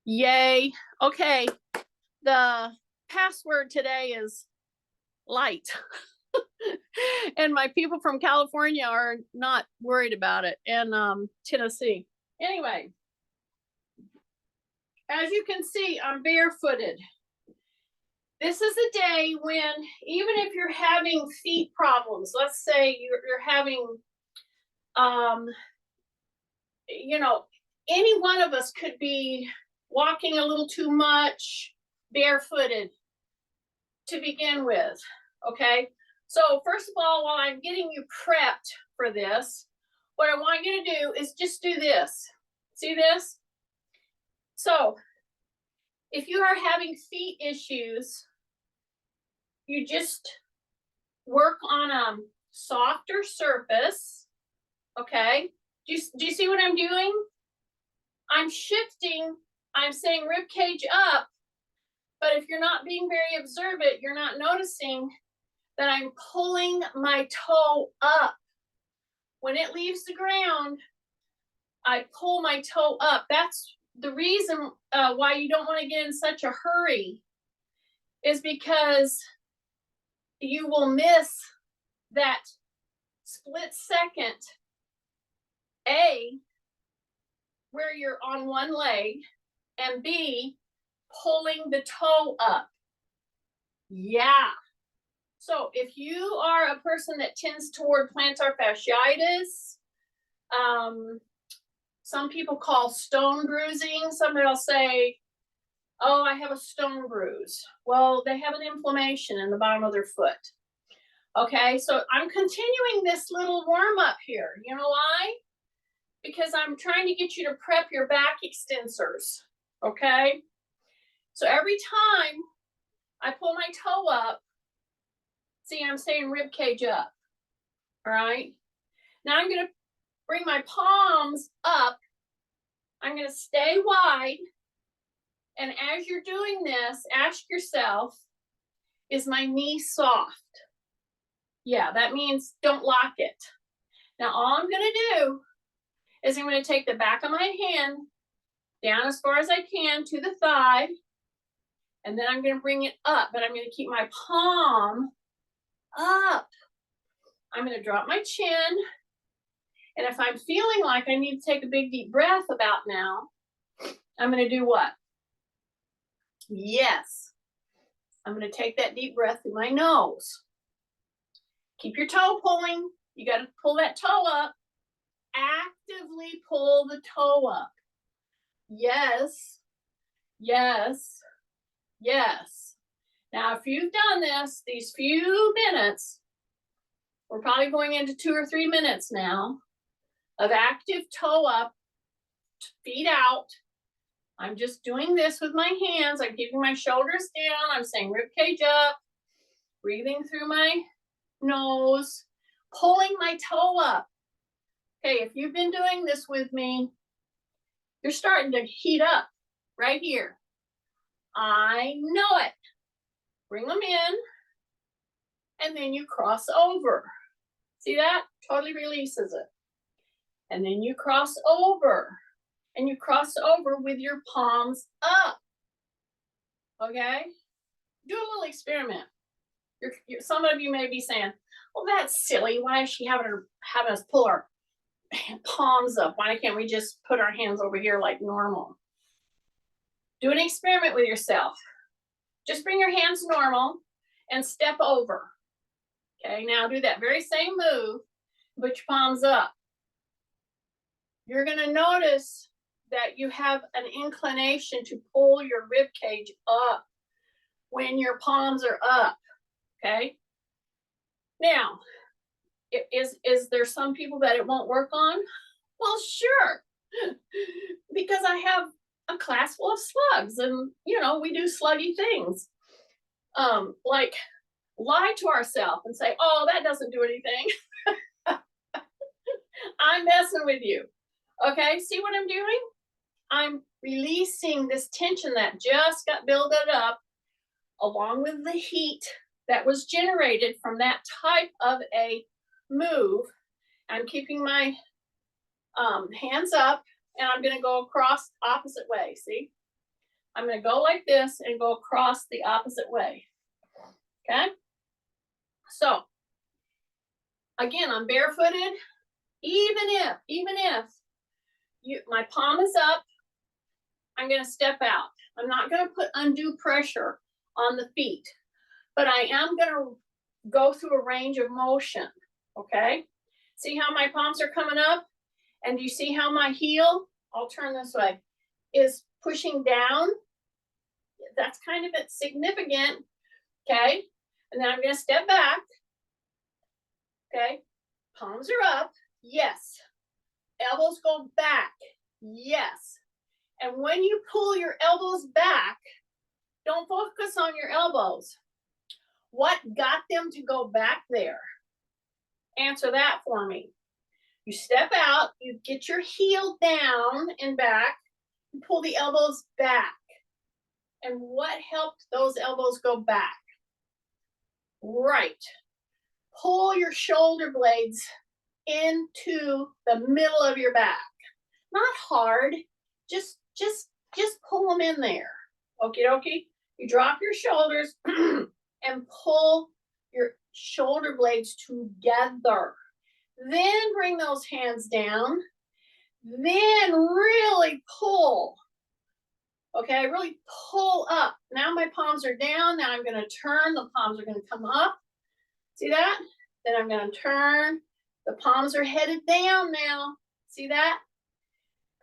Yay. Okay. The password today is light. And my people from California are not worried about it, and Tennessee. Anyway, as you can see, I'm barefooted. This is a day when, even if you're having feet problems, let's say you're having, um, any one of us could be walking a little too much barefooted to begin with. Okay, so first of all, while I'm getting you prepped for this, what I want you to do is just do this. See this? So if you are having feet issues, you just work on a softer surface. Okay, do you see what I'm doing? I'm shifting. I'm saying rib cage up, but if you're not being very observant, you're not noticing that I'm pulling my toe up. When it leaves the ground, I pull my toe up. That's the reason why you don't want to get in such a hurry, is because you will miss that split second, A, where you're on one leg, and B, pulling the toe up. Yeah. So if you are a person that tends toward plantar fasciitis, some people call stone bruising. Somebody will say, oh, I have a stone bruise. Well, they have an inflammation in the bottom of their foot. Okay, so I'm continuing this little warm up here. You know why? Because I'm trying to get you to prep your back extensors. Okay, so every time I pull my toe up, see, I'm saying rib cage up. All right, now I'm going to bring my palms up. I'm going to stay wide. And as you're doing this, ask yourself, is my knee soft? Yeah, that means don't lock it. Now, all I'm going to do is I'm going to take the back of my hand down as far as I can to the thigh, and then I'm going to bring it up, but I'm going to keep my palm up. I'm going to drop my chin, and if I'm feeling like I need to take a big deep breath about now, I'm going to do what? Yes, I'm going to take that deep breath through my nose. Keep your toe pulling. You got to pull that toe up. Actively pull the toe up. Yes, yes, yes. Now, if you've done this, these few minutes, we're probably going into 2 or 3 minutes now of active toe up, feet out. I'm just doing this with my hands. I'm keeping my shoulders down. I'm saying rib cage up, breathing through my nose, pulling my toe up. Okay, if you've been doing this with me, you're starting to heat up right here. I know it. Bring them in, and then you cross over. See that? Totally releases it. And then you cross over, and you cross over with your palms up. Okay? Do a little experiment. Some of you may be saying, well, that's silly. Why is she having us pull our palms up? Why can't we just put our hands over here like normal? Do an experiment with yourself. Just bring your hands normal and step over. Okay, now do that very same move, put your palms up. You're going to notice that you have an inclination to pull your rib cage up when your palms are up. Okay, now is there some people that it won't work on? Well, sure, because I have a class full of slugs, and we do sluggy things, like lie to ourselves and say, oh, that doesn't do anything. I'm messing with you. Okay, see what I'm doing? I'm releasing this tension that just got built up, along with the heat that was generated from that type of a move. I'm keeping my hands up, and I'm going to go across opposite way. See? I'm going to go like this and go across the opposite way. Okay? So, again, I'm barefooted. Even if my palm is up, I'm going to step out. I'm not going to put undue pressure on the feet, but I am going to go through a range of motion. Okay? See how my palms are coming up? And do you see how my heel, I'll turn this way, is pushing down? That's kind of significant. Okay? And then I'm going to step back. Okay? Palms are up. Yes. Elbows go back. Yes. And when you pull your elbows back, don't focus on your elbows. What got them to go back there? Answer that for me. You step out, you get your heel down and back, and pull the elbows back. And what helped those elbows go back? Right. Pull your shoulder blades into the middle of your back. Not hard, just pull them in there. Okie dokie. You drop your shoulders and pull your shoulder blades together. Then bring those hands down. Then really pull. Okay, really pull up. Now my palms are down. Now I'm going to turn. The palms are going to come up. See that? Then I'm going to turn. The palms are headed down now. See that?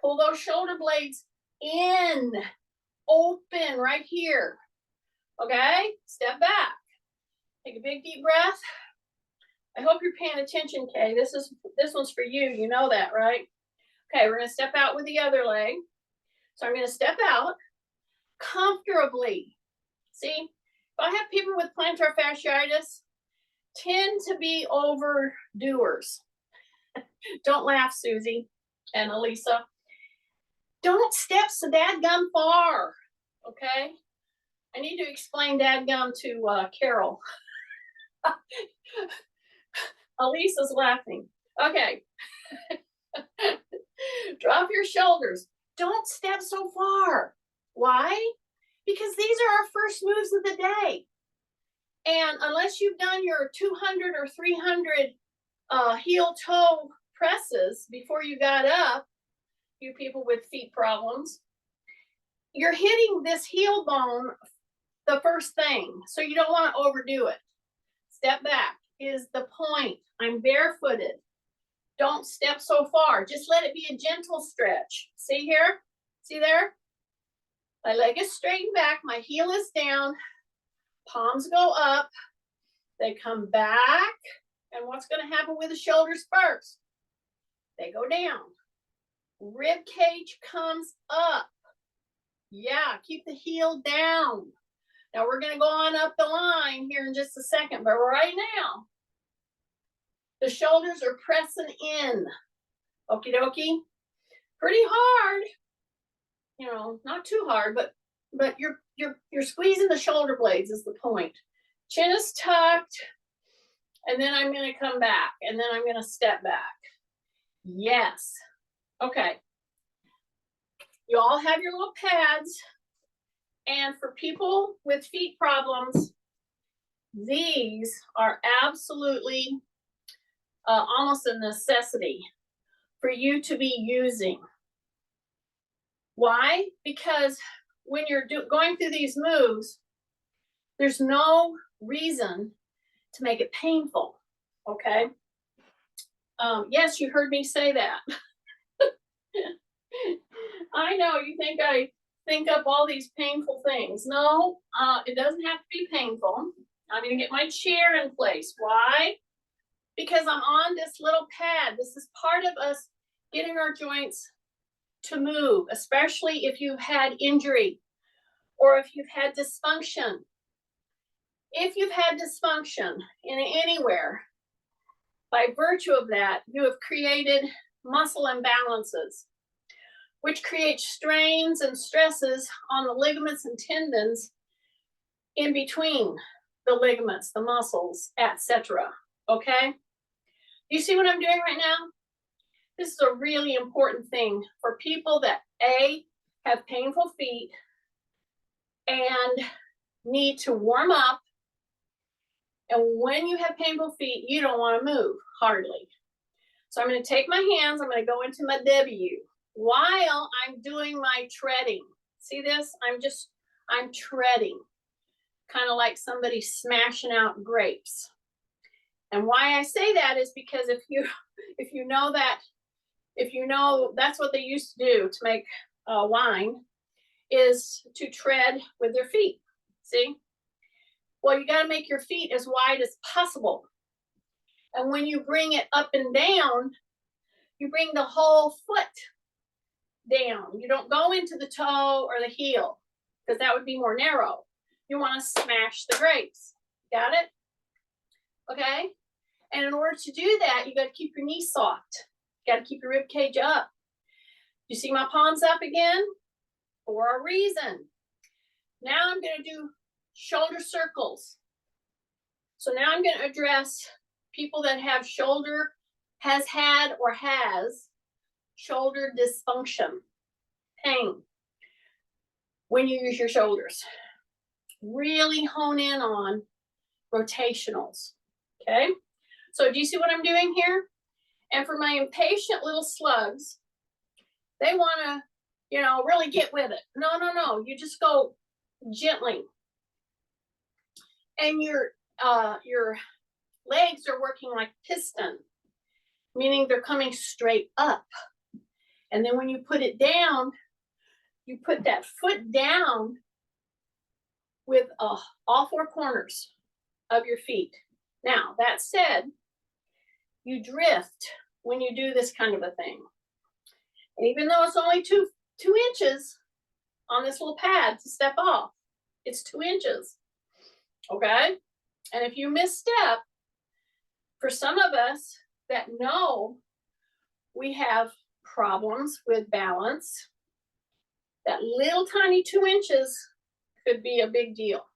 Pull those shoulder blades in. Open right here. Okay? Step back. Take a big deep breath. I hope you're paying attention, Kay. This one's for you. You know that, right? Okay, we're going to step out with the other leg. So I'm going to step out comfortably. See, if I have people with plantar fasciitis, tend to be overdoers. Don't laugh, Susie and Elisa. Don't step so dadgum far, okay? I need to explain dadgum to Carol. Elisa's laughing. Okay. Drop your shoulders. Don't step so far. Why? Because these are our first moves of the day. And unless you've done your 200 or 300 heel toe presses before you got up, you people with feet problems, you're hitting this heel bone the first thing. So you don't want to overdo it. Step back is the point. I'm barefooted. Don't step so far. Just let it be a gentle stretch. See here? See there? My leg is straightened back. My heel is down. Palms go up. They come back. And what's going to happen with the shoulders first? They go down. Rib cage comes up. Yeah, keep the heel down. Now we're going to go on up the line here in just a second, but right now, the shoulders are pressing in. Okie dokie. Pretty hard. You know, not too hard, but you're squeezing the shoulder blades is the point. Chin is tucked, and then I'm going to come back, and then I'm going to step back. Yes. Okay. You all have your little pads, and for people with feet problems, these are absolutely almost a necessity for you to be using. Why? Because when you're going through these moves, there's no reason to make it painful, okay? Yes, you heard me say that. I know you think I think up all these painful things. No, it doesn't have to be painful. I'm going to get my chair in place. Why? Because I'm on this little pad. This is part of us getting our joints to move, especially if you've had injury or if you've had dysfunction. If you've had dysfunction in anywhere, by virtue of that, you have created muscle imbalances, which create strains and stresses on the ligaments and tendons in between the ligaments, the muscles, etc. Okay? You see what I'm doing right now? This is a really important thing for people that A, have painful feet, and need to warm up. And when you have painful feet, you don't want to move, hardly. So I'm going to take my hands, I'm going to go into my W while I'm doing my treading. See this? I'm treading, kind of like somebody smashing out grapes. And why I say that is because if you know that's what they used to do to make wine, is to tread with their feet. See? Well, you got to make your feet as wide as possible. And when you bring it up and down, you bring the whole foot down. You don't go into the toe or the heel, because that would be more narrow. You want to smash the grapes. Got it? Okay? And in order to do that, you got to keep your knees soft. You got to keep your rib cage up. You see my palms up again? For a reason. Now I'm going to do shoulder circles. So now I'm going to address people that have has shoulder dysfunction, pain, when you use your shoulders. Really hone in on rotationals, okay? So do you see what I'm doing here? And for my impatient little slugs, they want to, really get with it. No, you just go gently. And your legs are working like piston, meaning they're coming straight up. And then when you put it down, you put that foot down with all four corners of your feet. Now, that said, you drift when you do this kind of a thing. And even though it's only two inches on this little pad to step off, it's 2 inches. Okay? And if you misstep, for some of us that know we have problems with balance, that little tiny 2 inches could be a big deal.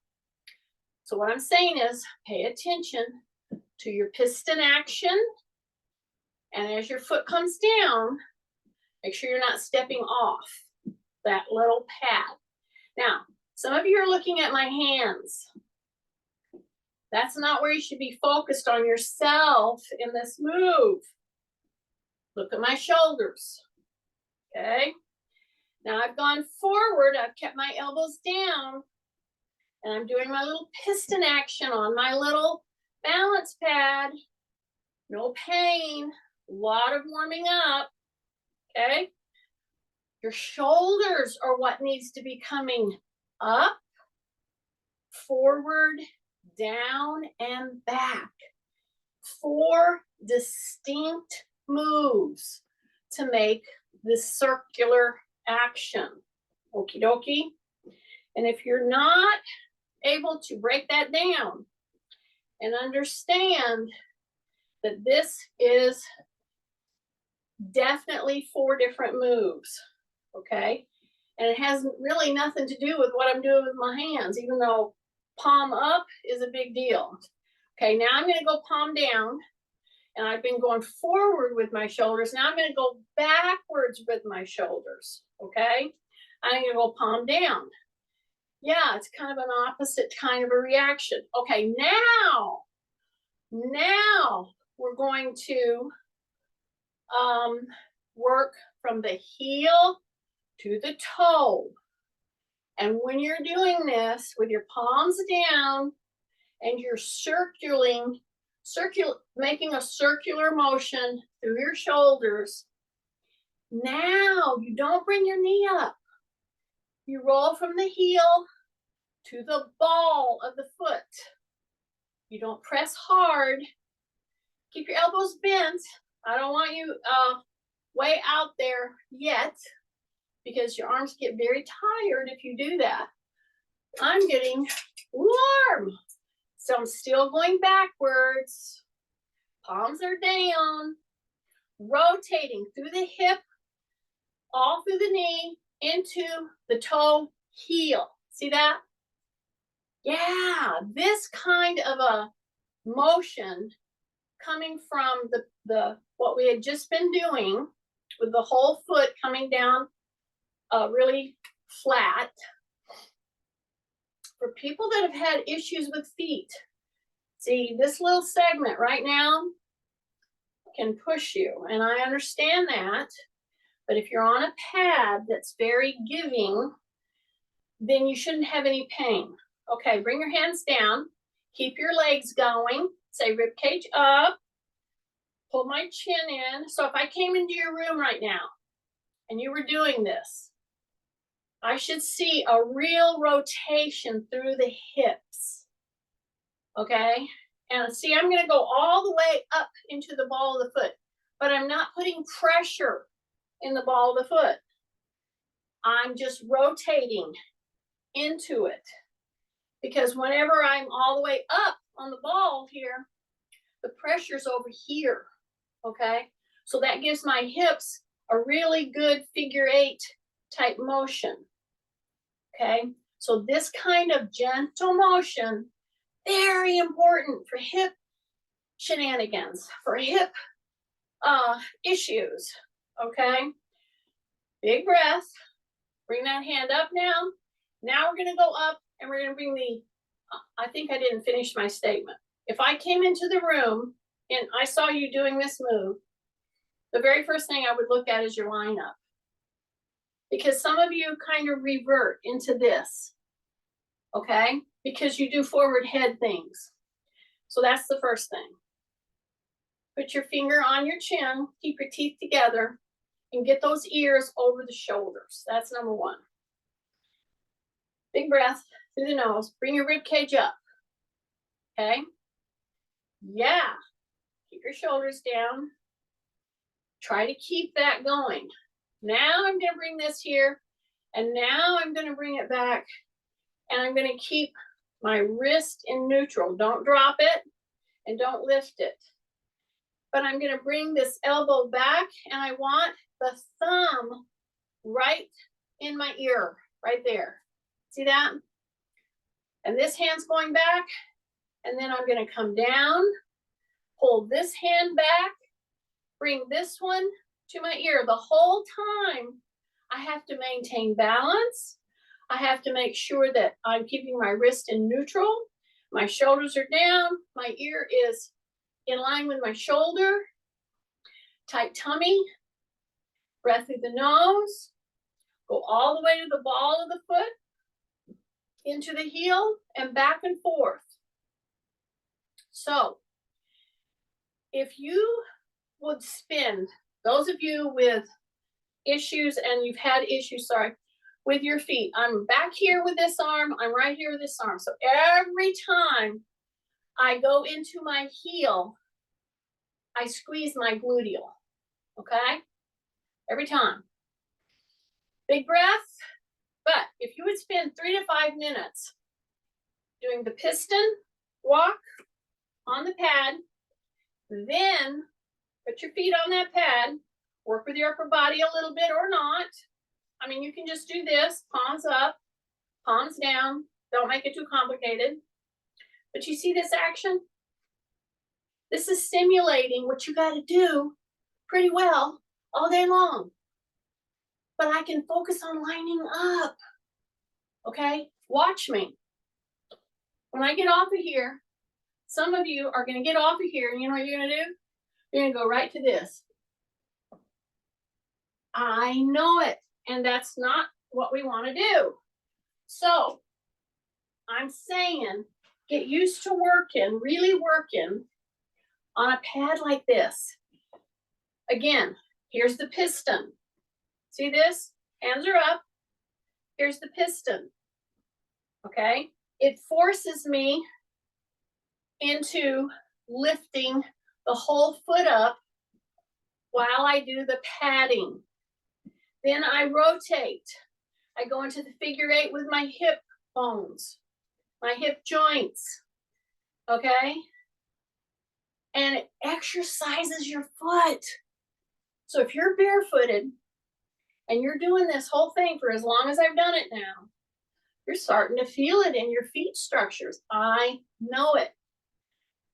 So what I'm saying is pay attention to your piston action. And as your foot comes down, make sure you're not stepping off that little pad. Now, some of you are looking at my hands. That's not where you should be focused on yourself in this move. Look at my shoulders, okay? Now I've gone forward, I've kept my elbows down, and I'm doing my little piston action on my little balance pad. No pain, a lot of warming up, okay? Your shoulders are what needs to be coming up, forward, down, and back. 4 distinct moves to make this circular action. Okie dokie. And if you're not able to break that down and understand that this is definitely 4 different moves, okay? And it has really nothing to do with what I'm doing with my hands, even though palm up is a big deal. Okay, now I'm going to go palm down, and I've been going forward with my shoulders. Now I'm going to go backwards with my shoulders, okay? I'm going to go palm down. Yeah, it's kind of an opposite kind of a reaction. Okay, now we're going to work from the heel to the toe. And when you're doing this with your palms down and you're making a circular motion through your shoulders, now you don't bring your knee up. You roll from the heel to the ball of the foot. You don't press hard. Keep your elbows bent. I don't want you way out there yet, because your arms get very tired if you do that. I'm getting warm. So I'm still going backwards. Palms are down. Rotating through the hip, all through the knee, into the toe heel. See that? Yeah, this kind of a motion coming from the what we had just been doing, with the whole foot coming down really flat. for people that have had issues with feet, see this little segment right now can push you, and I understand that, but if you're on a pad that's very giving, then you shouldn't have any pain. Okay, bring your hands down, keep your legs going, say rib cage up, pull my chin in. So if I came into your room right now and you were doing this, I should see a real rotation through the hips, okay? And see, I'm gonna go all the way up into the ball of the foot, but I'm not putting pressure in the ball of the foot. I'm just rotating into it, because whenever I'm all the way up on the ball here, the pressure's over here, okay? So that gives my hips a really good figure 8 type motion, okay? So this kind of gentle motion, very important for hip shenanigans, for hip issues, okay? Big breath, bring that hand up now. Now we're gonna go up and we're gonna bring the, I think I didn't finish my statement. If I came into the room and I saw you doing this move, the very first thing I would look at is your lineup. Because some of you kind of revert into this, okay? Because you do forward head things. So that's the first thing. Put your finger on your chin, keep your teeth together, and get those ears over the shoulders. That's number one. Big breath through the nose. Bring your rib cage up. Okay? Yeah. Keep your shoulders down. Try to keep that going. Now I'm going to bring this here, and now I'm going to bring it back, and I'm going to keep my wrist in neutral. Don't drop it, and don't lift it. But I'm going to bring this elbow back, and I want the thumb right in my ear, right there. See that? And this hand's going back, and then I'm going to come down, pull this hand back, bring this one to my ear. The whole time I have to maintain balance. I have to make sure that I'm keeping my wrist in neutral. My shoulders are down. My ear is in line with my shoulder. Tight tummy. Breath through the nose. Go all the way to the ball of the foot, into the heel, and back and forth. So if you would spin, those of you with issues, and you've had issues, sorry, with your feet, I'm back here with this arm, I'm right here with this arm. So every time I go into my heel, I squeeze my gluteal, okay? Every time. Big breath. But if you would spend 3 to 5 minutes doing the piston walk on the pad, then put your feet on that pad, work with your upper body a little bit or not. I mean, you can just do this, palms up, palms down. Don't make it too complicated. But you see this action? This is simulating what you got to do pretty well all day long. But I can focus on lining up. Okay? Watch me. When I get off of here, some of you are going to get off of here, and you know what you're going to do? You're going to go right to this. I know it, and that's not what we want to do. So I'm saying get used to working, really working on a pad like this. Again, here's the piston. See this? Hands are up. Here's the piston. Okay? It forces me into lifting the whole foot up while I do the padding. Then I rotate. I go into the figure 8 with my hip bones, my hip joints, okay? And it exercises your foot. So if you're barefooted and you're doing this whole thing for as long as I've done it now, you're starting to feel it in your feet structures. I know it.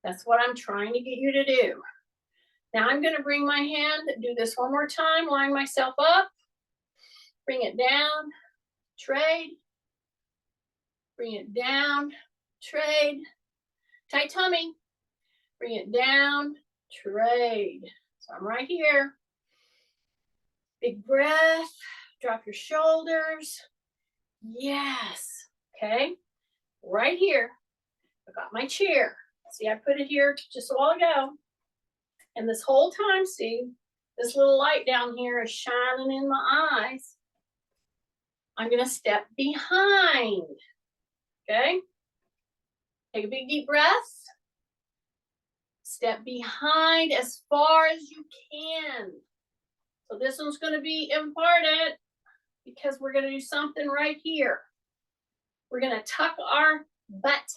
That's what I'm trying to get you to do. Now I'm going to bring my hand, do this one more time, line myself up, bring it down, trade, Bring it down, trade, tight tummy. Bring it down, trade. So I'm right here. Big breath, drop your shoulders. Yes, okay. Right here, I got my chair. See, I put it here just a while ago. And this whole time, see, this little light down here is shining in my eyes. I'm gonna step behind, okay? Take a big deep breath. Step behind as far as you can. So this one's gonna be important because we're gonna do something right here. We're gonna tuck our butt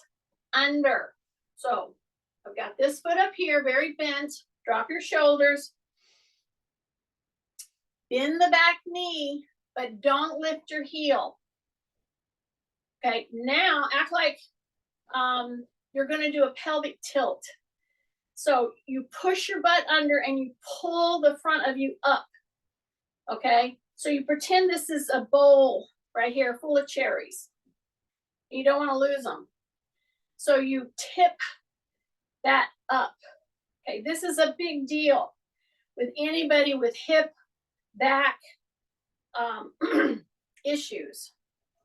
under. So I've got this foot up here, very bent. Drop your shoulders. Bend the back knee, but don't lift your heel. Okay, now act like you're gonna do a pelvic tilt. So you push your butt under and you pull the front of you up. Okay, so you pretend this is a bowl right here full of cherries. You don't want to lose them. So you tip that up. Okay, this is a big deal with anybody with hip, back issues,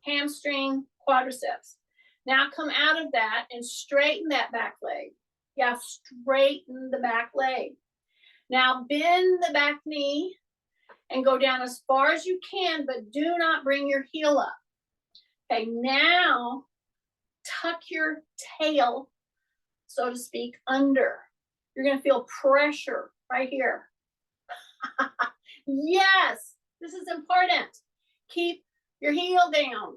hamstring, quadriceps. Now come out of that and straighten that back leg. Yeah, straighten the back leg. Now bend the back knee and go down as far as you can, but do not bring your heel up. Okay, now tuck your tail, so to speak, under. You're gonna feel pressure right here. Yes, this is important. Keep your heel down.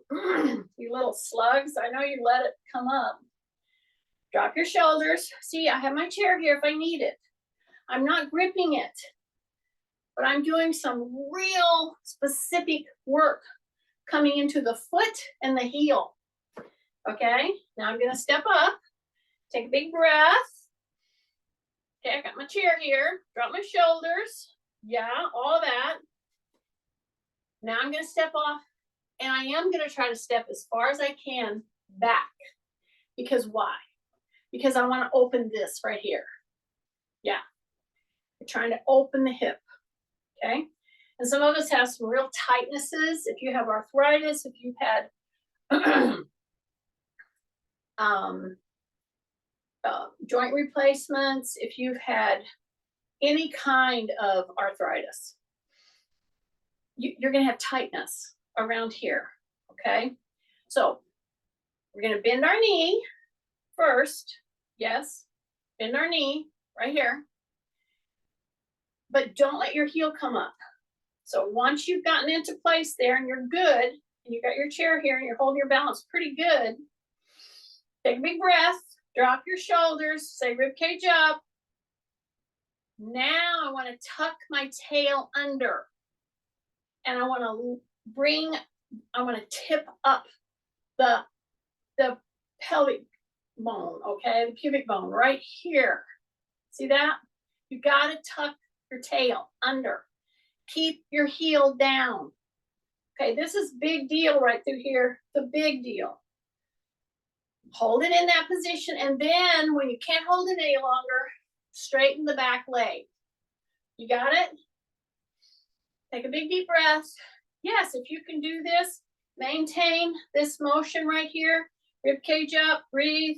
You little slugs, I know you let it come up. Drop your shoulders. See, I have my chair here if I need it. I'm not gripping it, but I'm doing some real specific work coming into the foot and the heel. Okay, now I'm gonna step up, take a big breath. Okay, I got my chair here, drop my shoulders. Yeah, all that. Now I'm gonna step off, and I am gonna try to step as far as I can back. Because why? Because I wanna open this right here. Yeah, we're trying to open the hip, okay? And some of us have some real tightnesses. If you have arthritis, if you've had joint replacements, if you've had any kind of arthritis, you're gonna have tightness around here, okay? So we're gonna bend our knee first. Yes, bend our knee right here. But don't let your heel come up. So once you've gotten into place there and you're good, and you got your chair here and you're holding your balance pretty good, take a big breath, drop your shoulders, say rib cage up. Now I want to tuck my tail under. And I want to tip up the pelvic bone, okay? The pubic bone right here. See that? You got to tuck your tail under. Keep your heel down. Okay, this is big deal right through here. The big deal. Hold it in that position, and then when you can't hold it any longer, straighten the back leg. You got it? Take a big deep breath. Yes, if you can do this, maintain this motion right here. Rib cage up, breathe.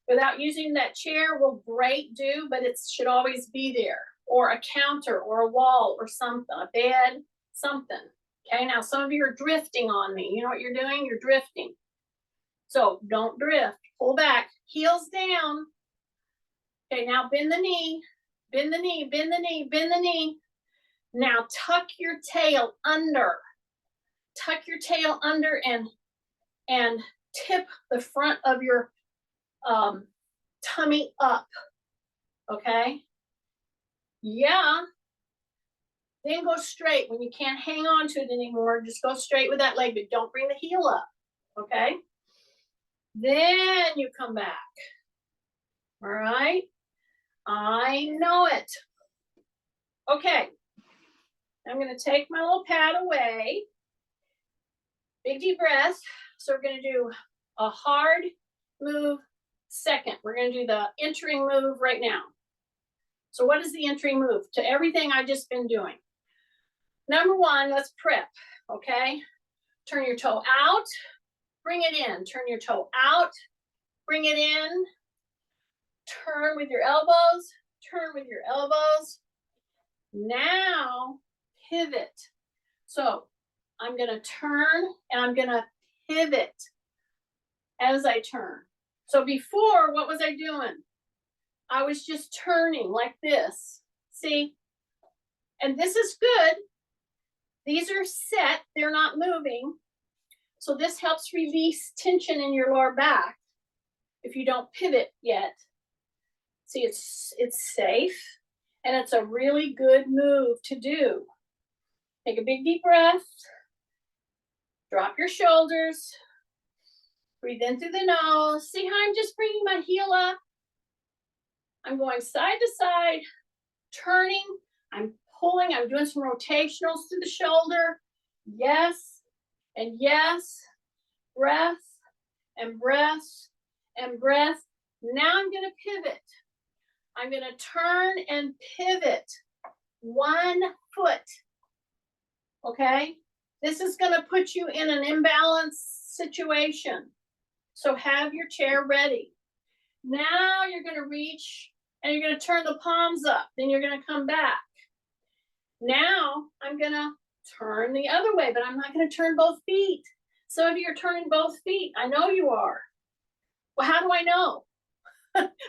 Without using that chair will great do, but it should always be there. Or a counter or a wall or something, a bed, something. Okay, now some of you are drifting on me. You know what you're doing? You're drifting. So don't drift. Pull back, heels down. Okay, now bend the knee, bend the knee, bend the knee, bend the knee. Now tuck your tail under. Tuck your tail under and tip the front of your tummy up. Okay? Yeah. Then go straight. When you can't hang on to it anymore, just go straight with that leg, but don't bring the heel up. Okay? Then you come back. All right? I know it. Okay. I'm going to take my little pad away. Big deep breath. So we're going to do a hard move second. We're going to do the entering move right now. So what is the entering move to everything I've just been doing? Number one, let's prep, okay? Turn your toe out, bring it in. Turn your toe out, bring it in. Turn with your elbows, turn with your elbows. Now, pivot. So I'm gonna turn and I'm gonna pivot as I turn. So before, what was I doing? I was just turning like this, see? And this is good. These are set, they're not moving. So this helps release tension in your lower back if you don't pivot yet. See, it's safe and it's a really good move to do. Take a big deep breath. Drop your shoulders. Breathe in through the nose. See how I'm just bringing my heel up? I'm going side to side, turning. I'm pulling. I'm doing some rotationals through the shoulder. Yes and yes. Breath and breath and breath. Now I'm going to pivot. I'm going to turn and pivot 1 foot. Okay? This is going to put you in an imbalanced situation. So have your chair ready. Now you're going to reach and you're going to turn the palms up. Then you're going to come back. Now I'm going to turn the other way, but I'm not going to turn both feet. So if you're turning both feet, I know you are. Well, how do I know?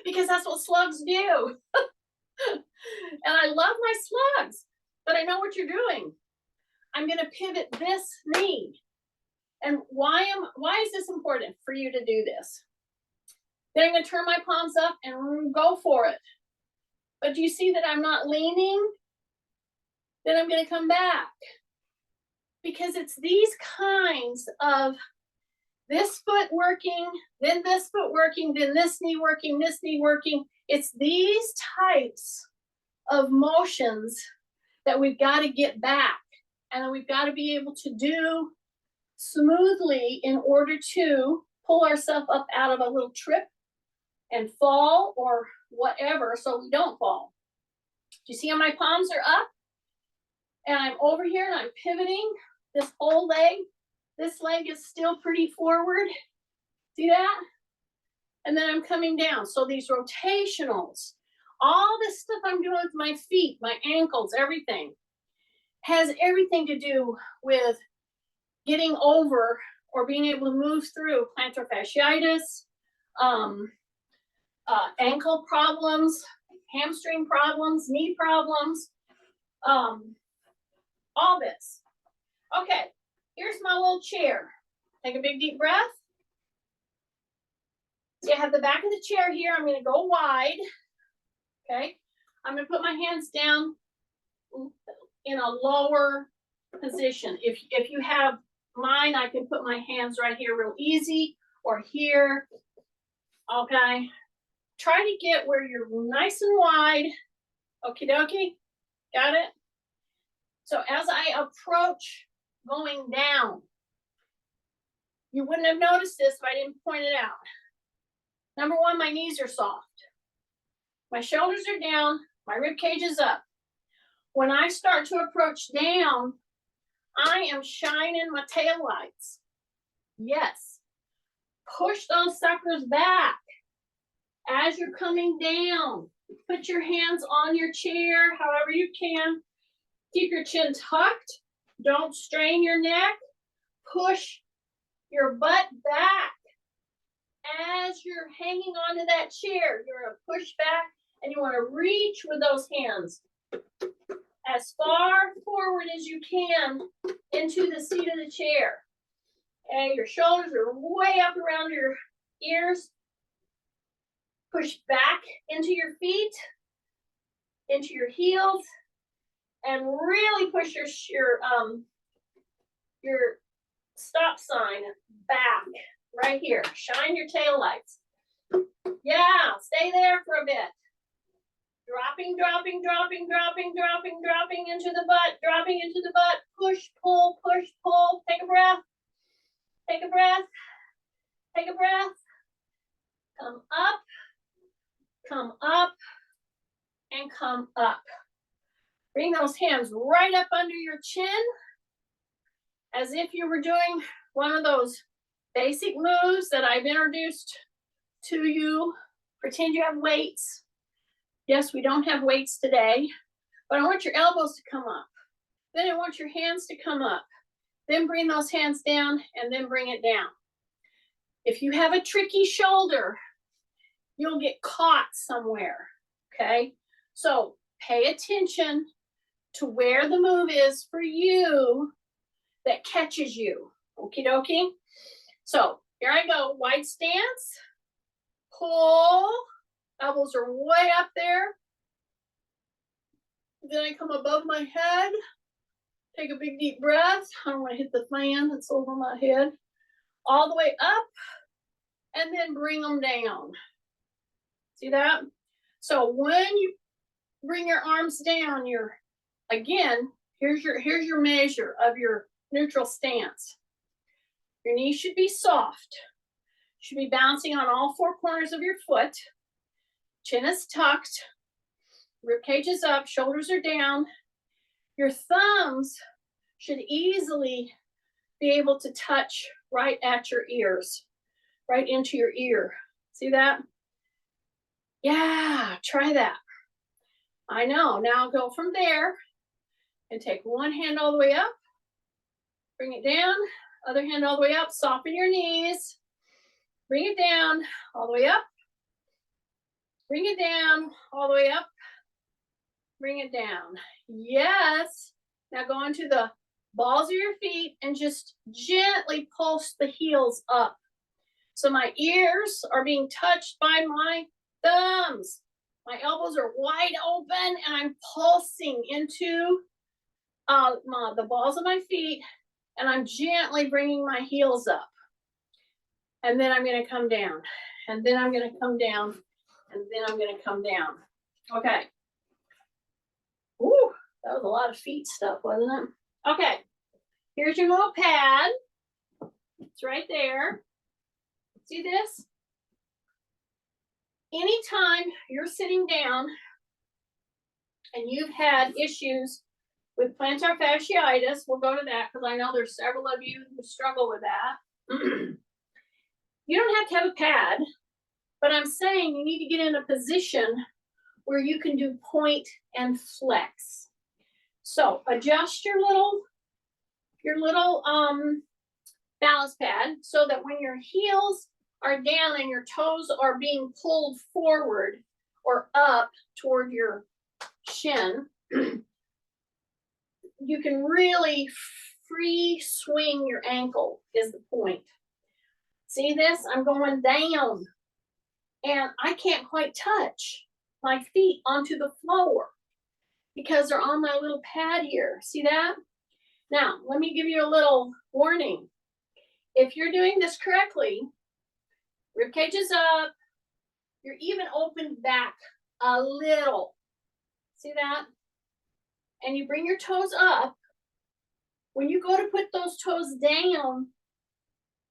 Because that's what slugs do. And I love my slugs, but I know what you're doing. I'm going to pivot this knee. And why is this important for you to do this? Then I'm going to turn my palms up and go for it. But do you see that I'm not leaning? Then I'm going to come back. Because it's these kinds of this foot working, then this foot working, then this knee working, this knee working. It's these types of motions that we've got to get back and we've got to be able to do smoothly in order to pull ourselves up out of a little trip and fall or whatever so we don't fall. Do you see how my palms are up? And I'm over here and I'm pivoting this whole leg. This leg is still pretty forward. See that? And then I'm coming down. So these rotationals, all this stuff I'm doing with my feet, my ankles, everything, has everything to do with getting over or being able to move through plantar fasciitis, ankle problems, hamstring problems, knee problems, all this. Okay, here's my little chair. Take a big deep breath. So I have the back of the chair here. I'm going to go wide. Okay, I'm going to put my hands down in a lower position. If you have mine, I can put my hands right here real easy or here. Okay, try to get where you're nice and wide. Okie dokie, got it? So as I approach going down, you wouldn't have noticed this if I didn't point it out. Number one, my knees are soft. My shoulders are down, my rib cage is up. When I start to approach down, I am shining my tail lights. Yes. Push those suckers back. As you're coming down, put your hands on your chair, however you can. Keep your chin tucked. Don't strain your neck. Push your butt back. As you're hanging onto that chair, you're going to push back and you want to reach with those hands as far forward as you can into the seat of the chair. Okay, your shoulders are way up around your ears. Push back into your feet, into your heels, and really push your stop sign back. Right here, shine your tail lights. Yeah, stay there for a bit. Dropping, dropping, dropping, dropping, dropping, dropping into the butt, dropping into the butt. Push, pull, push, pull. Take a breath. Take a breath. Take a breath. Come up, and come up. Bring those hands right up under your chin, as if you were doing one of those basic moves that I've introduced to you. Pretend you have weights. Yes, we don't have weights today, but I want your elbows to come up. Then I want your hands to come up. Then bring those hands down and then bring it down. If you have a tricky shoulder, you'll get caught somewhere, okay? So pay attention to where the move is for you that catches you, okie dokie? So here I go, wide stance, pull, elbows are way up there. Then I come above my head, take a big deep breath. I don't want to hit the fan that's over my head. All the way up, and then bring them down. See that? So when you bring your arms down, again, here's your measure of your neutral stance. Your knees should be soft. Should be bouncing on all four corners of your foot. Chin is tucked. Rib cage is up, shoulders are down. Your thumbs should easily be able to touch right at your ears, right into your ear. See that? Yeah, try that. I know. Now go from there and take one hand all the way up, bring it down, other hand all the way up, soften your knees, bring it down, all the way up, bring it down, all the way up, bring it down. Yes. Now go into the balls of your feet and just gently pulse the heels up. So my ears are being touched by my thumbs. My elbows are wide open and I'm pulsing into the balls of my feet, and I'm gently bringing my heels up. And then I'm going to come down, and then I'm going to come down, and then I'm going to come down. Okay. Ooh, that was a lot of feet stuff, wasn't it? Okay. Here's your little pad. It's right there. See this? Anytime you're sitting down and you've had issues with plantar fasciitis, we'll go to that because I know there's several of you who struggle with that. You don't have to have a pad, but I'm saying you need to get in a position where you can do point and flex. So adjust your little balance pad so that when your heels are down and your toes are being pulled forward or up toward your shin, you can really free swing your ankle is the point. See this? I'm going down and I can't quite touch my feet onto the floor because they're on my little pad here. See that? Now, let me give you a little warning. If you're doing this correctly, rib cage is up, you're even opened back a little. See that? And you bring your toes up. When you go to put those toes down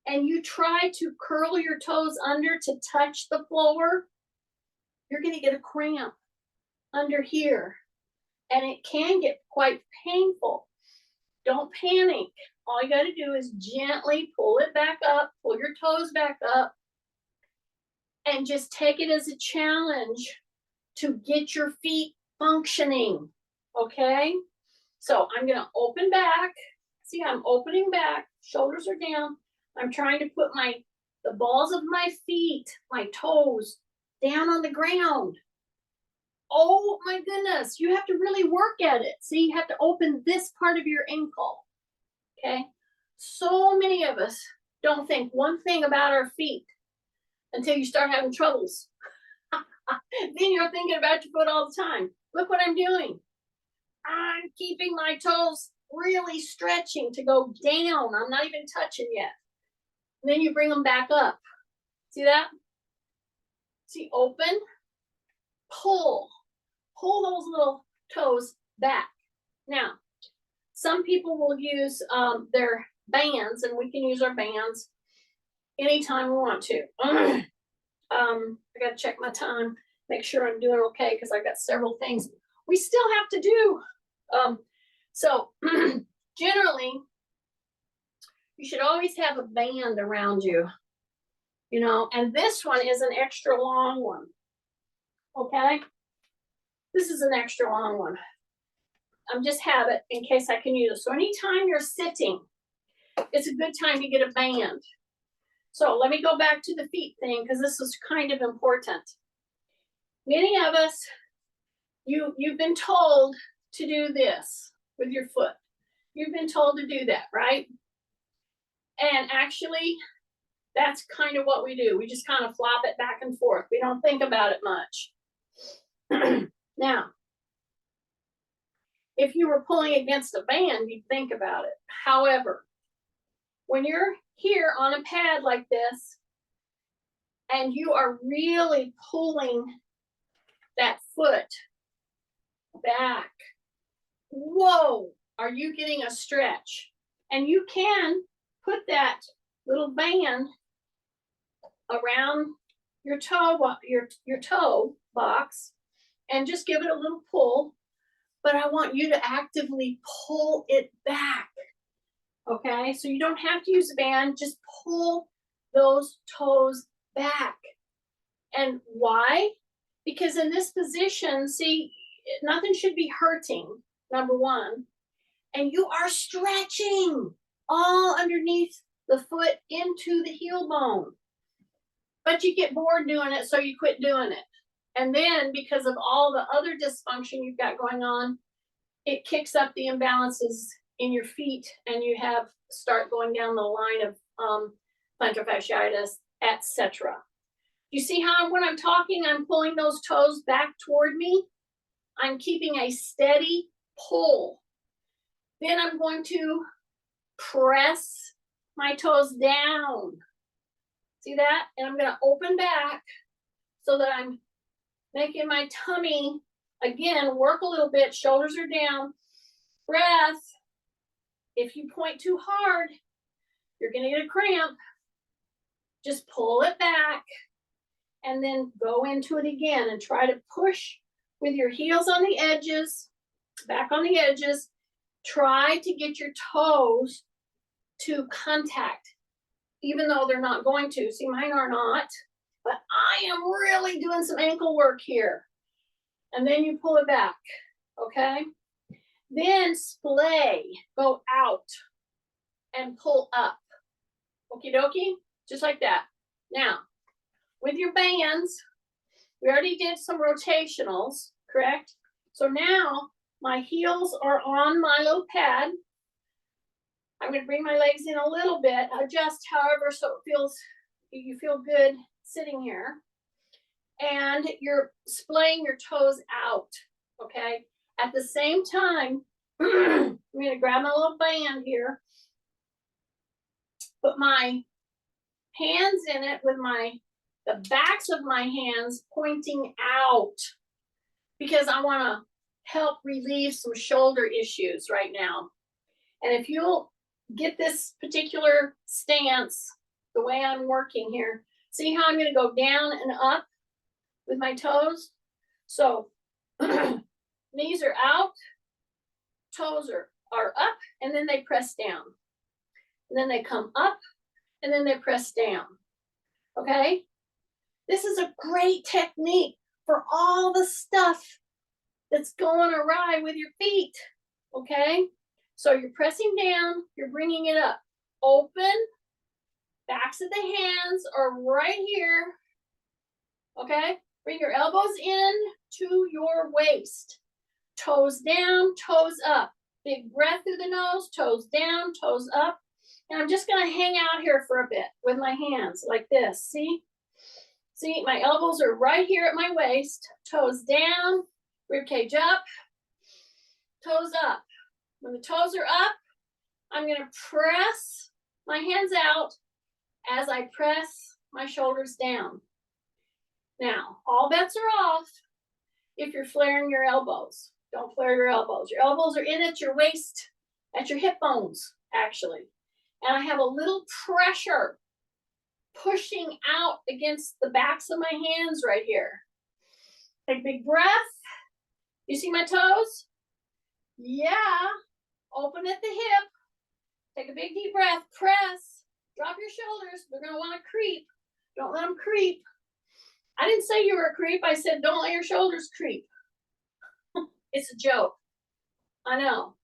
and you try to curl your toes under to touch the floor, you're going to get a cramp under here. And it can get quite painful. Don't panic. All you got to do is gently pull it back up, pull your toes back up, and just take it as a challenge to get your feet functioning, okay? So I'm gonna open back. See, I'm opening back, shoulders are down. I'm trying to put the balls of my feet, my toes, down on the ground. Oh my goodness, you have to really work at it. See, you have to open this part of your ankle, okay? So many of us don't think one thing about our feet until you start having troubles. Then you're thinking about your foot all the time. Look what I'm doing. I'm keeping my toes really stretching to go down. I'm not even touching yet. And then you bring them back up. See that? See, open, pull. Pull those little toes back. Now, some people will use their bands, and we can use our bands. anytime we want to. I gotta check my time, make sure I'm doing okay, because I've got several things we still have to do. So generally, you should always have a band around you, you know, and this one is an extra long one. Okay, this is an extra long one. I'm just have it in case I can use it. So anytime you're sitting, it's a good time to get a band. So let me go back to the feet thing, because this is kind of important. Many of us, you've been told to do this with your foot. You've been told to do that, right? And actually, that's kind of what we do. We just kind of flop it back and forth. We don't think about it much. Now, if you were pulling against a band, you'd think about it. However, when you're here on a pad like this, and you are really pulling that foot back, whoa, are you getting a stretch? And you can put that little band around your toe, your toe box, and just give it a little pull. But I want you to actively pull it back. Okay, so you don't have to use a band, just pull those toes back. And why? Because in this position, see, nothing should be hurting, number one. And you are stretching all underneath the foot into the heel bone. But you get bored doing it, so you quit doing it. And then because of all the other dysfunction you've got going on, it kicks up the imbalances in your feet, and you have start going down the line of plantar fasciitis, etc. You see how when I'm talking, I'm pulling those toes back toward me? I'm keeping a steady pull. Then I'm going to press my toes down. See that? And I'm going to open back so that I'm making my tummy, again, work a little bit. Shoulders are down. Breath. If you point too hard, you're going to get a cramp. Just pull it back and then go into it again and try to push with your heels on the edges, back on the edges. Try to get your toes to contact, even though they're not going to. See, mine are not, but I am really doing some ankle work here. And then you pull it back, okay? Then splay, go out and pull up. Okie dokie, just like that. Now, with your bands, we already did some rotationals, correct? So now my heels are on my little pad. I'm going to bring my legs in a little bit, adjust however so it feels, you feel good sitting here. And you're splaying your toes out, okay? At the same time, I'm going to grab my little band here, put my hands in it with the backs of my hands pointing out, because I want to help relieve some shoulder issues right now. And if you'll get this particular stance, the way I'm working here, see how I'm going to go down and up with my toes? So knees are out, toes are up, and then they press down. And then they come up, and then they press down. Okay? This is a great technique for all the stuff that's going awry with your feet. Okay? So you're pressing down, you're bringing it up. Open, backs of the hands are right here. Okay? Bring your elbows in to your waist. Toes down, toes up. Big breath through the nose, toes down, toes up. And I'm just going to hang out here for a bit with my hands like this. See? See, my elbows are right here at my waist. Toes down, ribcage up, toes up. When the toes are up, I'm going to press my hands out as I press my shoulders down. Now, all bets are off if you're flaring your elbows. Don't flare your elbows. Your elbows are in at your waist, at your hip bones, actually. And I have a little pressure pushing out against the backs of my hands right here. Take a big breath. You see my toes? Yeah. Open at the hip. Take a big deep breath. Press. Drop your shoulders. They're going to want to creep. Don't let them creep. I didn't say you were a creep. I said don't let your shoulders creep. It's a joke. I know.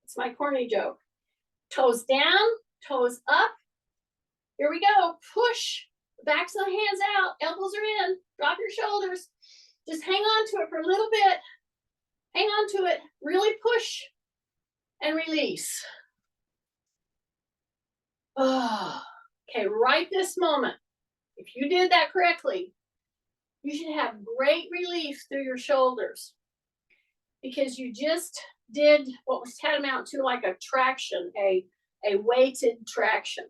It's my corny joke. Toes down, toes up. Here we go. Push. Backs of the hands out. Elbows are in. Drop your shoulders. Just hang on to it for a little bit. Hang on to it. Really push and release. Oh, okay, right this moment, if you did that correctly, you should have great relief through your shoulders because you just did what was tantamount to like a traction, a weighted traction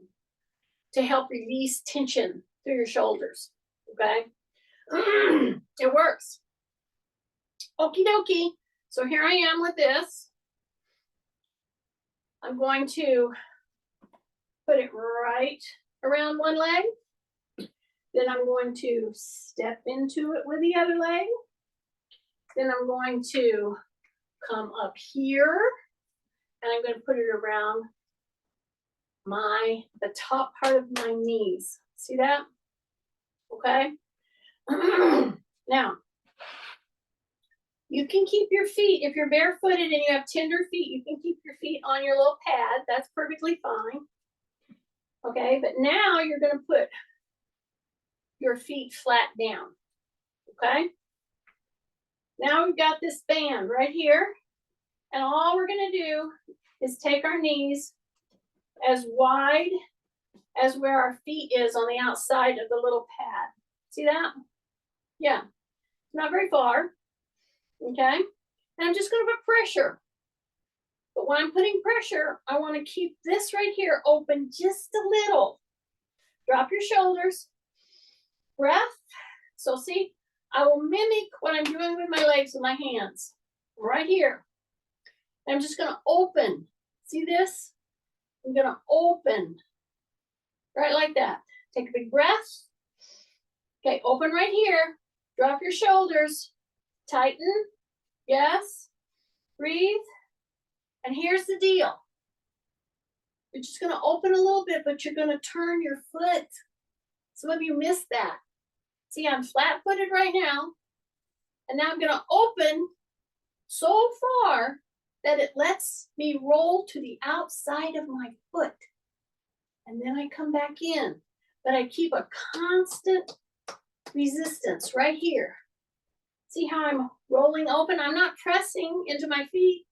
to help release tension through your shoulders, okay? It works. Okie dokie. So here I am with this. I'm going to put it right around one leg. Then I'm going to step into it with the other leg. Then I'm going to come up here and I'm going to put it around the top part of my knees. See that? Okay. Now, you can keep your feet, if you're barefooted and you have tender feet, you can keep your feet on your little pad. That's perfectly fine. Okay, but now you're going to put your feet flat down. Okay. Now we've got this band right here. And all we're going to do is take our knees as wide as where our feet is on the outside of the little pad. See that? Yeah. Not very far. Okay. And I'm just going to put pressure. But when I'm putting pressure, I want to keep this right here open just a little. Drop your shoulders. Breath. So see, I will mimic what I'm doing with my legs and my hands. Right here. I'm just going to open. See this? I'm going to open. Right like that. Take a big breath. Okay, open right here. Drop your shoulders. Tighten. Yes. Breathe. And here's the deal. You're just going to open a little bit, but you're going to turn your foot. Some of you missed that. See, I'm flat-footed right now. And now I'm going to open so far that it lets me roll to the outside of my foot. And then I come back in. But I keep a constant resistance right here. See how I'm rolling open? I'm not pressing into my feet.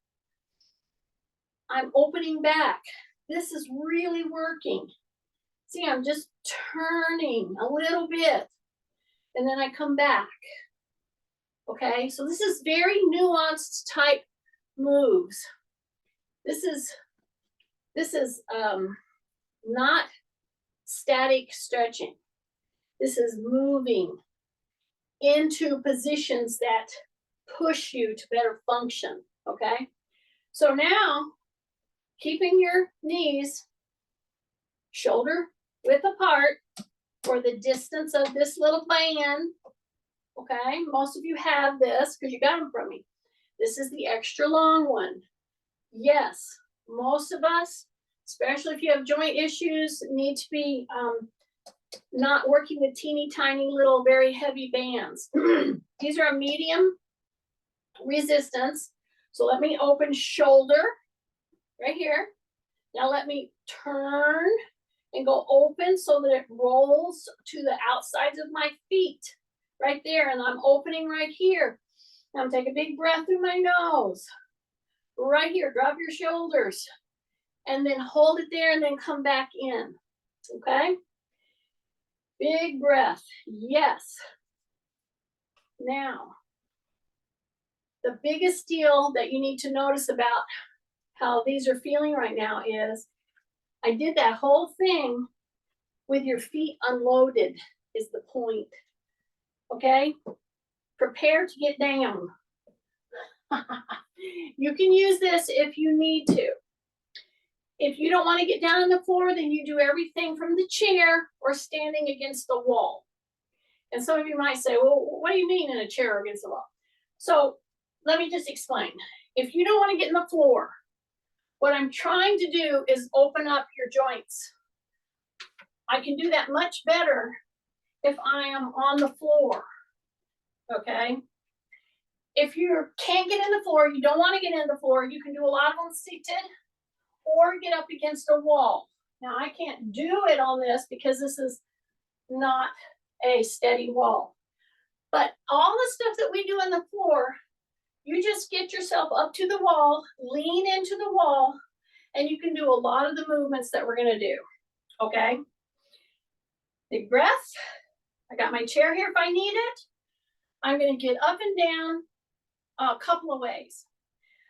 I'm opening back. This is really working. See, I'm just turning a little bit. And then I come back. Okay, so this is very nuanced type moves. This is not static stretching. This is moving into positions that push you to better function. Okay, so now keeping your knees shoulder width apart for the distance of this little band. Okay, most of you have this because you got them from me. This is the extra long one. Yes, most of us, especially if you have joint issues, need to be not working with teeny tiny little very heavy bands. These are a medium resistance. So let me open shoulder right here. Now let me turn and go open so that it rolls to the outsides of my feet right there. And I'm opening right here. Now take a big breath through my nose. Right here, drop your shoulders. And then hold it there and then come back in. Okay? Big breath. Yes. Now, the biggest deal that you need to notice about how these are feeling right now is I did that whole thing with your feet unloaded is the point. Okay? Prepare to get down. You can use this if you need to. If you don't want to get down on the floor, then you do everything from the chair or standing against the wall. And some of you might say, well, what do you mean in a chair or against the wall? So let me just explain. If you don't want to get in the floor, what I'm trying to do is open up your joints. I can do that much better if I am on the floor, okay? If you can't get in the floor, you don't want to get in the floor, you can do a lot of them seated or get up against a wall. Now I can't do it on this because this is not a steady wall. But all the stuff that we do on the floor, you just get yourself up to the wall, lean into the wall, and you can do a lot of the movements that we're gonna do, okay? Big breath. I got my chair here if I need it. I'm gonna get up and down a couple of ways.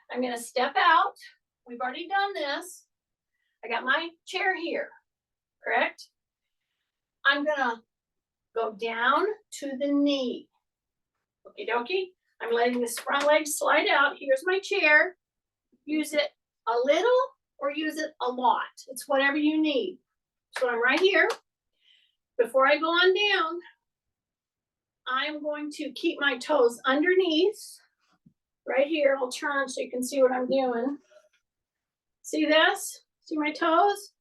I'm gonna step out. We've already done this. I got my chair here, correct? I'm gonna go down to the knee. Okie dokie. I'm letting this front leg slide out. Here's my chair. Use it a little or use it a lot. It's whatever you need. So I'm right here. Before I go on down, I'm going to keep my toes underneath. Right here, I'll turn so you can see what I'm doing. See this? See my toes?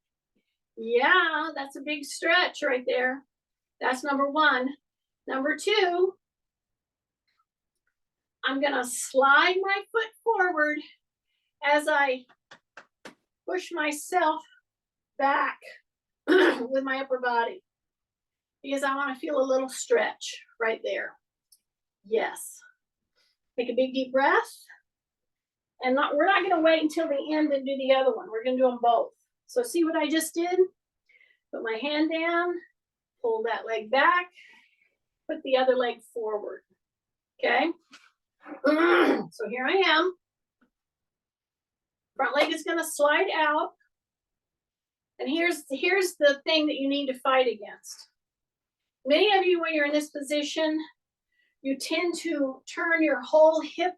Yeah, that's a big stretch right there. That's number one. Number two, I'm gonna slide my foot forward as I push myself back with my upper body because I want to feel a little stretch right there. Yes. Take a big deep breath. And we're not going to wait until the end and do the other one. We're going to do them both. So see what I just did? Put my hand down, pull that leg back, put the other leg forward. Okay? So here I am. Front leg is going to slide out. And here's the thing that you need to fight against. Many of you, when you're in this position, you tend to turn your whole hip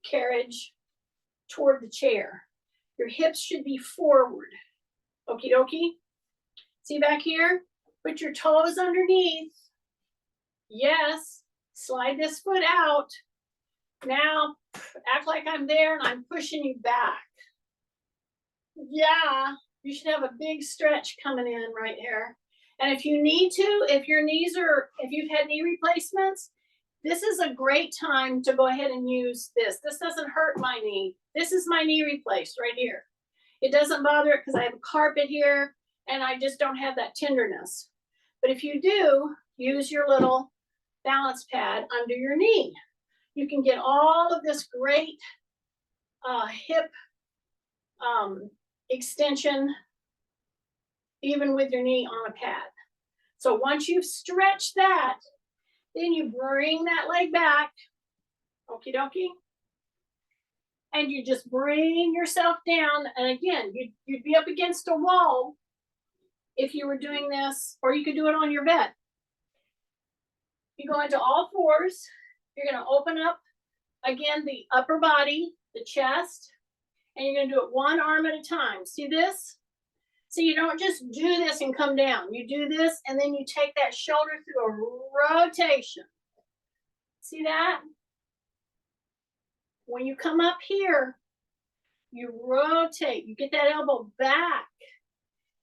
carriage toward the chair. Your hips should be forward. Okie dokie. See back here? Put your toes underneath. Yes. Slide this foot out. Now, act like I'm there and I'm pushing you back. Yeah. You should have a big stretch coming in right here. And if you need to, if you've had knee replacements, this is a great time to go ahead and use this. This doesn't hurt my knee. This is my knee replaced right here. It doesn't bother it because I have a carpet here and I just don't have that tenderness. But if you do, use your little balance pad under your knee. You can get all of this great hip extension even with your knee on a pad. So once you've stretched that, then you bring that leg back, okie dokie, and you just bring yourself down. And again, you'd be up against a wall if you were doing this, or you could do it on your bed. You go into all fours. You're going to open up, again, the upper body, the chest, and you're going to do it one arm at a time. See this? So you don't just do this and come down. You do this, and then you take that shoulder through a rotation. See that? When you come up here, you rotate. You get that elbow back.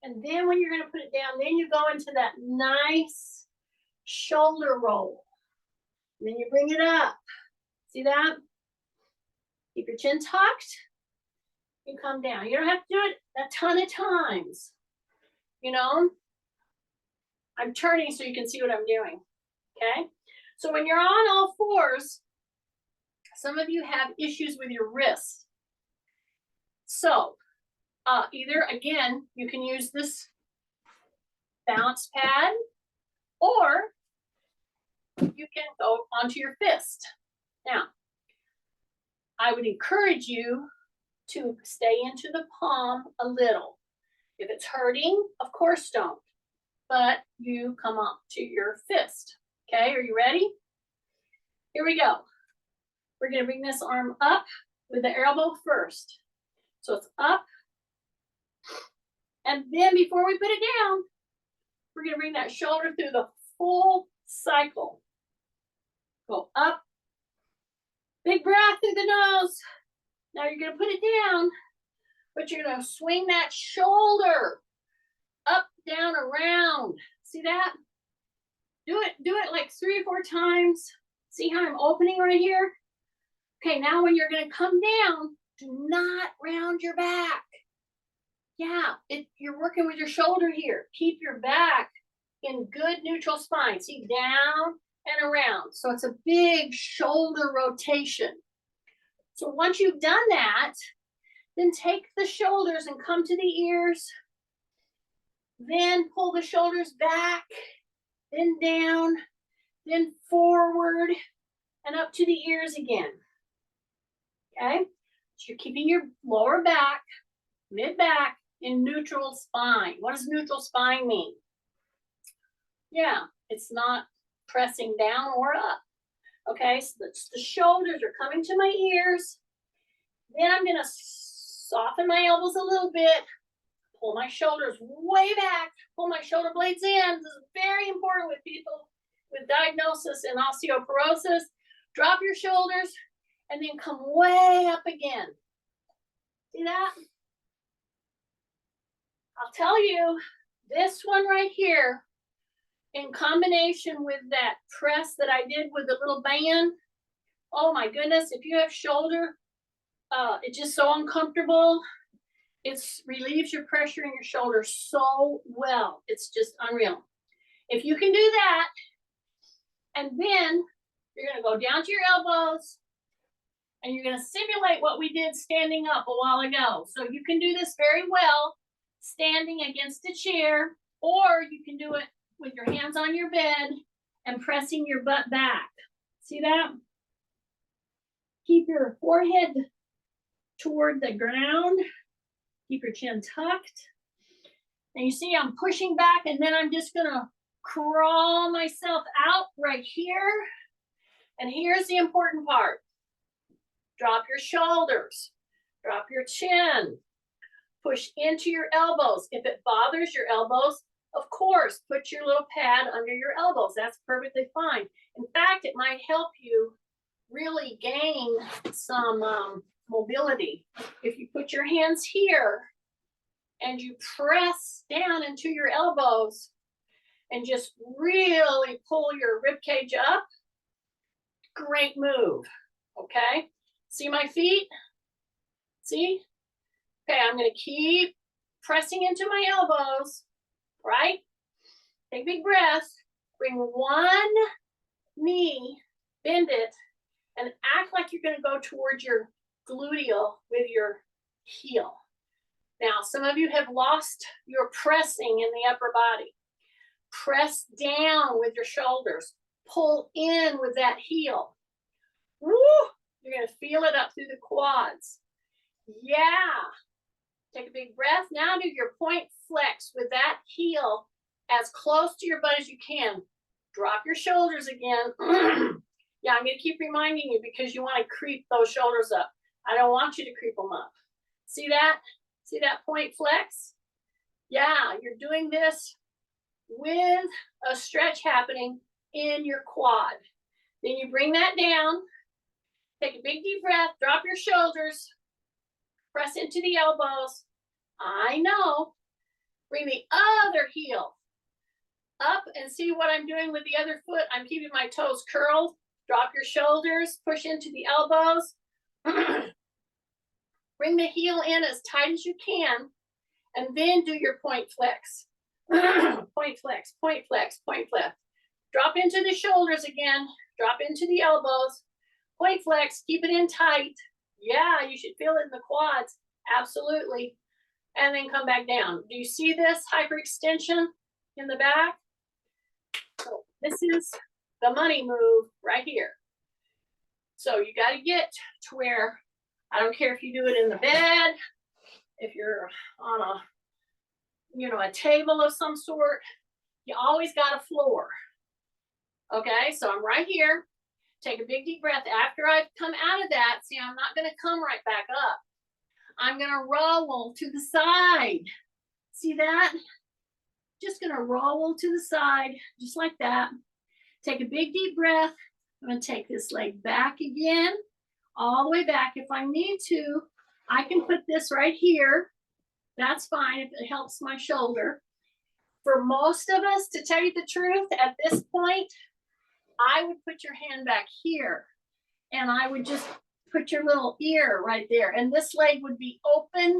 And then when you're going to put it down, then you go into that nice shoulder roll. And then you bring it up. See that? Keep your chin tucked. You come down. You don't have to do it a ton of times. You know? I'm turning so you can see what I'm doing. Okay? So when you're on all fours, some of you have issues with your wrists. So either, again, you can use this balance pad, or you can go onto your fist. Now, I would encourage you to stay into the palm a little. If it's hurting, of course don't, but you come up to your fist. Okay, are you ready? Here we go. We're going to bring this arm up with the elbow first. So it's up, And then before we put it down, we're gonna bring that shoulder through the full cycle. Go up, big breath through the nose. Now you're gonna put it down, but you're gonna swing that shoulder up, down, around. See that? Do it like 3 or 4 times. See how I'm opening right here? Okay, now when you're gonna come down, do not round your back. Yeah, you're working with your shoulder here. Keep your back in good neutral spine. See, down and around. So it's a big shoulder rotation. So once you've done that, then take the shoulders and come to the ears. Then pull the shoulders back, then down, then forward, and up to the ears again. Okay? So you're keeping your lower back, mid-back, in neutral spine. What does neutral spine mean? Yeah, it's not pressing down or up. Okay, so the shoulders are coming to my ears. Then I'm gonna soften my elbows a little bit, pull my shoulders way back, pull my shoulder blades in. This is very important with people with diagnosis and osteoporosis. Drop your shoulders and then come way up again. See that? I'll tell you, this one right here, in combination with that press that I did with the little band, oh my goodness, if you have shoulder, it's just so uncomfortable. It relieves your pressure in your shoulder so well. It's just unreal. If you can do that, and then you're gonna go down to your elbows, and you're gonna simulate what we did standing up a while ago. So you can do this very well standing against a chair, or you can do it with your hands on your bed and pressing your butt back. See that? Keep your forehead toward the ground. Keep your chin tucked. And you see I'm pushing back, and then I'm just gonna crawl myself out right here. And here's the important part. Drop your shoulders, drop your chin, push into your elbows. If it bothers your elbows, of course, put your little pad under your elbows. That's perfectly fine. In fact, it might help you really gain some mobility. If you put your hands here and you press down into your elbows and just really pull your rib cage up, great move, okay? See my feet? See? Okay, I'm gonna keep pressing into my elbows, right? Take a big breath, bring one knee, bend it, and act like you're gonna go towards your gluteal with your heel. Now, some of you have lost your pressing in the upper body. Press down with your shoulders. Pull in with that heel. Woo! You're gonna feel it up through the quads. Yeah. Take a big breath. Now do your point flex with that heel as close to your butt as you can. Drop your shoulders again. Yeah, I'm gonna keep reminding you because you wanna creep those shoulders up. I don't want you to creep them up. See that? See that point flex? Yeah, you're doing this with a stretch happening in your quad. Then you bring that down. Take a big deep breath, drop your shoulders, press into the elbows. I know. Bring the other heel up and see what I'm doing with the other foot. I'm keeping my toes curled. Drop your shoulders, push into the elbows. Bring the heel in as tight as you can, and then do your point flex. Point flex, point flex, point flex. Drop into the shoulders again. Drop into the elbows. Point flex, keep it in tight. Yeah, you should feel it in the quads. Absolutely. And then come back down. Do you see this hyperextension in the back? So this is the money move right here. So you got to get to where, I don't care if you do it in the bed, if you're on a table of some sort, you always got a floor. Okay, so I'm right here. Take a big deep breath. After I've come out of that, see, I'm not going to come right back up. I'm gonna roll to the side. See that? Just gonna roll to the side, just like that. Take a big deep breath. I'm gonna take this leg back again, all the way back. If I need to, I can put this right here. That's fine if it helps my shoulder. For most of us, to tell you the truth, at this point, I would put your hand back here and I would just put your little ear right there. And this leg would be open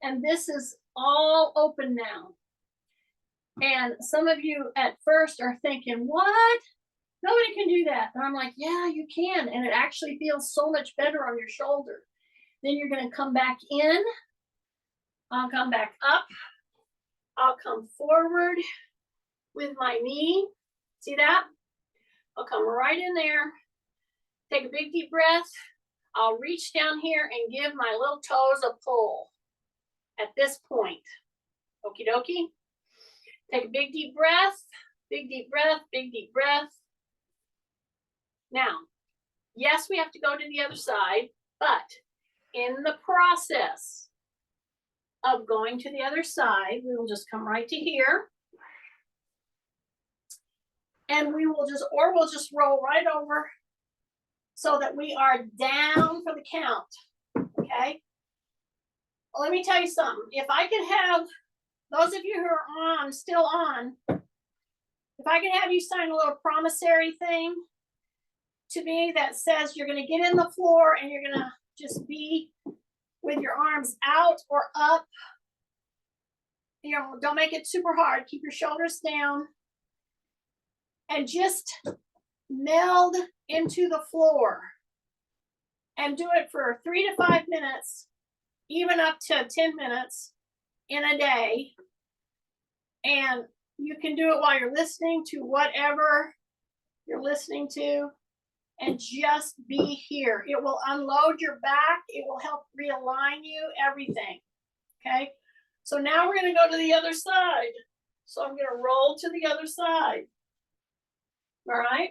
and this is all open now. And some of you at first are thinking, what? Nobody can do that. And I'm like, yeah, you can. And it actually feels so much better on your shoulder. Then you're going to come back in. I'll come back up. I'll come forward with my knee. See that? I'll come right in there. Take a big deep breath. I'll reach down here and give my little toes a pull at this point. Okie dokie. Take a big deep breath, big deep breath, big deep breath. Now, yes, we have to go to the other side, but in the process of going to the other side, we will just come right to here. And we will just, or we'll just roll right over so that we are down for the count, okay? Well, let me tell you something. If I could have, those of you who are on, still on, if I could have you sign a little promissory thing to me that says you're gonna get in the floor and you're gonna just be with your arms out or up. You know, don't make it super hard. Keep your shoulders down. And just meld into the floor and do it for 3 to 5 minutes, even up to 10 minutes in a day. And you can do it while you're listening to whatever you're listening to and just be here. It will unload your back. It will help realign you, everything. Okay. So now we're going to go to the other side. So I'm going to roll to the other side. All right.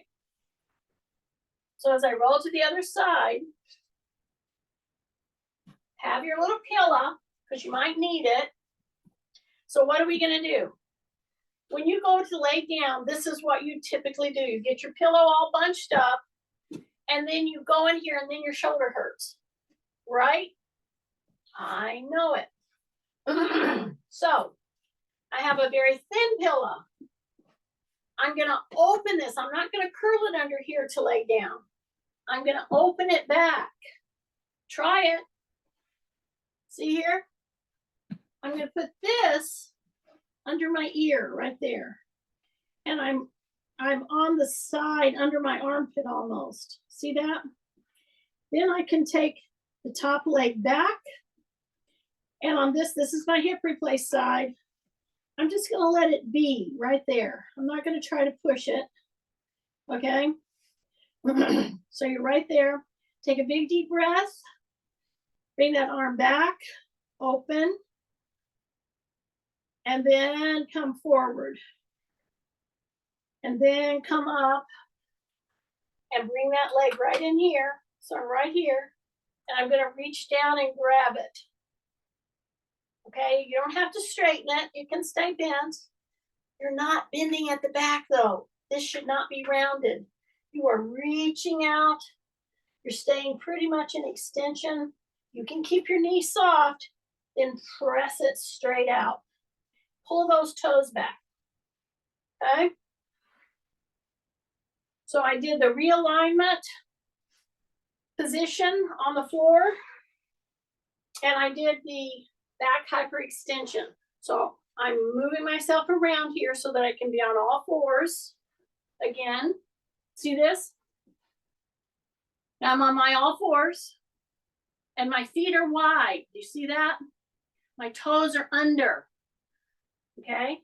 So as I roll to the other side, have your little pillow because you might need it. So what are we going to do? When you go to lay down, this is what you typically do. You get your pillow all bunched up and then you go in here and then your shoulder hurts, right? I know it. So I have a very thin pillow. I'm going to open this. I'm not going to curl it under here to lay down. I'm going to open it back. Try it. See here? I'm going to put this under my ear right there. And I'm on the side under my armpit almost. See that? Then I can take the top leg back. And on this is my hip replace side. I'm just going to let it be right there. I'm not going to try to push it. Okay? So you're right there. Take a big deep breath. Bring that arm back, open, and then come forward. And then come up and bring that leg right in here. So I'm right here. And I'm going to reach down and grab it. Okay, you don't have to straighten it. You can stay bent. You're not bending at the back though. This should not be rounded. You are reaching out. You're staying pretty much in extension. You can keep your knee soft, then press it straight out. Pull those toes back. Okay? So I did the realignment position on the floor, and I did the back hyperextension. So I'm moving myself around here so that I can be on all fours. Again, see this? Now I'm on my all fours and my feet are wide. Do you see that? My toes are under. Okay?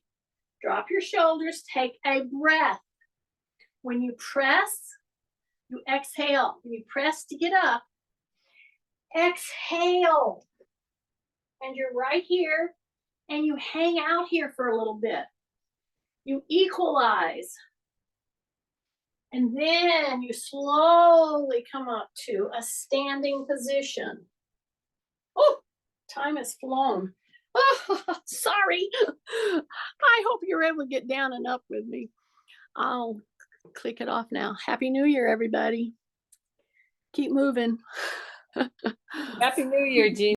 Drop your shoulders, take a breath. When you press, you exhale. When you press to get up, exhale. And you're right here and you hang out here for a little bit. You equalize. And then you slowly come up to a standing position. Oh, time has flown. Oh, sorry. I hope you're able to get down and up with me. I'll click it off now. Happy New Year, everybody. Keep moving. Happy New Year, Jean.